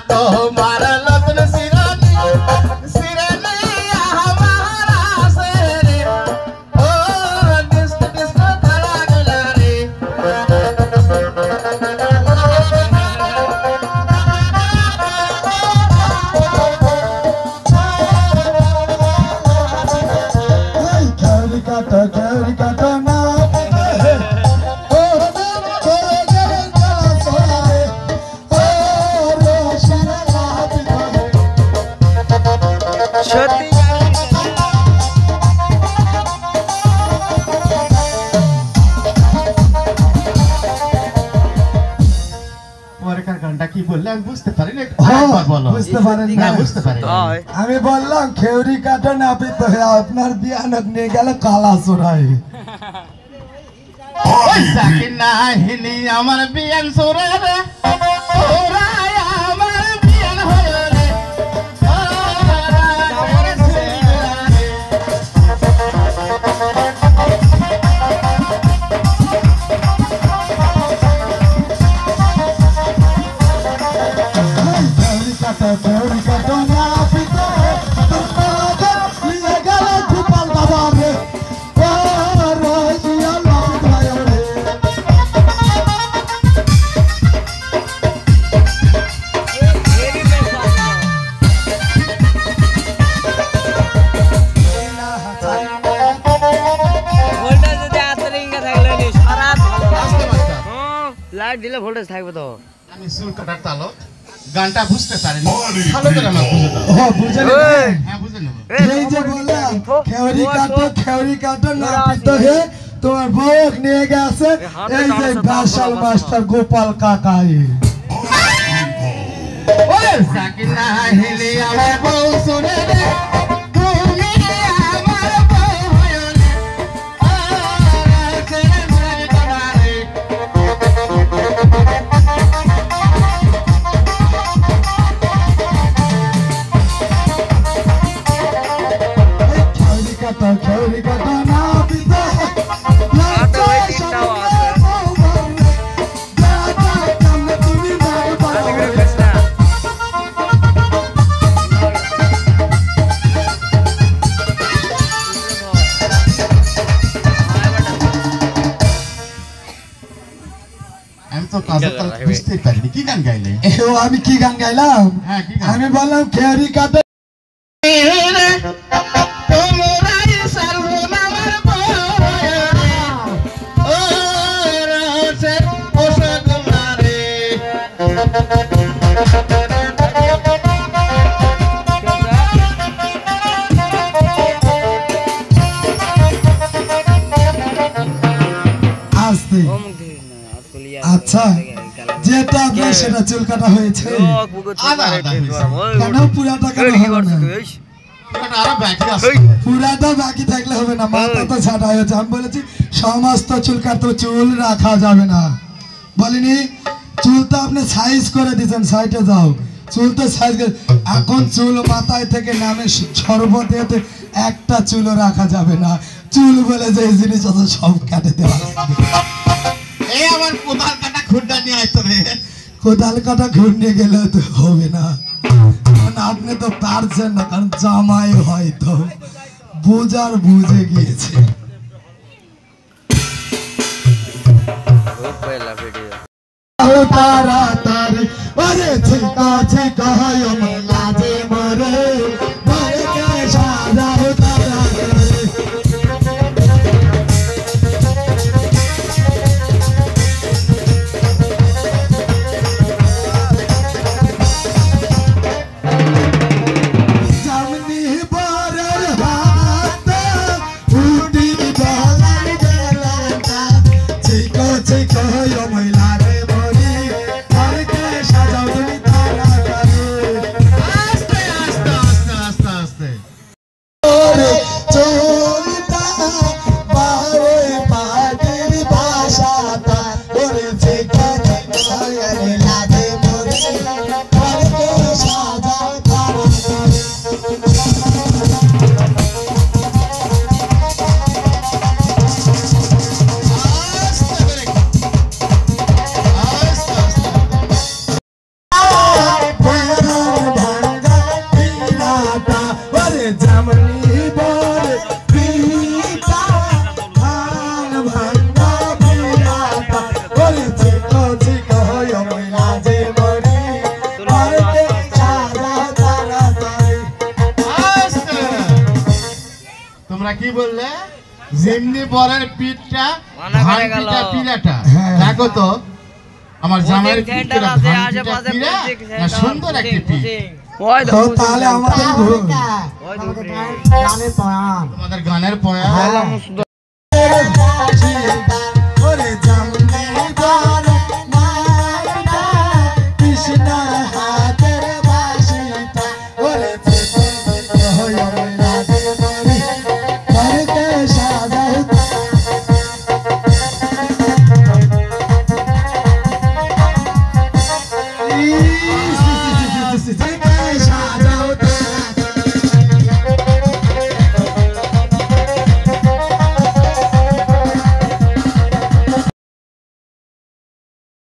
তোমার লগ্ন শিরানি শিরানি আমার আছে রে ও ডিস্কো ডিস্কো খেলা গুলা রে খেউরি কাটা না কি বললে আমি বুঝতে পারি না বুঝতে পারেন না বুঝতে পারি আমি বললাম খেউরি কাটা না পিতে আপনার বিয়ানক নিয়ে গেল কালা চোরাই ওই সাকিন নাহিনী আমার বিয়ান সোরে রে ওরাই আমার বিয়ান হলো রে খেউরি কাটা না পিতে নিয়ে গেল গোপাল বাবা রে লাইট দিলে ভোল্টেজ থাকবে তো আমি সুর কাটার তালক গানটা বুঝতে পারিনি ভালো করে আমার বুঝে দাও ও বুঝে নেব হ্যাঁ বুঝে নেব এই যে বললাম খেউরি কাটো না পিতে হে তোমার বউ নিয়ে গেছে এই যে বাসাল মাস্টার গোপাল কাকাই ওরে সাকিন নাহিনী আমার বউ সোরে রে তুমি আমার বউ হলো রে ছেড়ে ছেড়ে করা রে খেউরি কাটা না পিতে আমি তো কাজটা বুঝতে পারিনি কি গান গাইলে আমি কি গান গাইলাম হ্যাঁ কি গান আমি বললাম খেউরি কাটা তোমরাই সর্বনাম আমার বউ ও রসে ওসে কুমারে আসতে আচ্ছা যেটা আপনার সেটা চুল কাটা হয়েছে কেন পুরাটা কেন হবে না আরো বাকি আছে পুরাটা বাকি থাকলে হবে না মাথা তো ছাটা হয়েছে আমি বলেছি সমস্ত চুল কাটতে চুল রাখা যাবে না বলিনি চুল তো আপনি সাইজ করে দিয়েছেন সাইডে যাও চুল তো সাইজ এখন চুল মাথায় থেকে নামে সর্বদেহতে একটা চুলও রাখা যাবে না চুল বলে যে জিনিস আছে সব কাটে দেওয়া এই আমার কোদাল কাটা খুঁড়টা নিয়ে আসতো রে কোদাল কাটা ঘুরনে গেলে তো হবে না আপনি তো পারছেন না কারণ জামাই হয়তো বুঝে গিয়েছে তারা তারে আরে ছিকা ছিকা হয় লাজে মরে ভরে কে সাজাও তারা তোমরা কি বললে যেমনি বরের পিঠটা মানা করে গেল। পিড়াটা হ্যাঁ। দেখো তো আমার জামাইয়ের কোচিং পিঠটা সেন্টার আছে ধান আশেপাশে পিঠা কোচিং না সেন্টার সুন্দর একটি পিঠ ওই তো তাহলে আমাদের ভুল। ওই দূরে তোমাদের গানের পয়া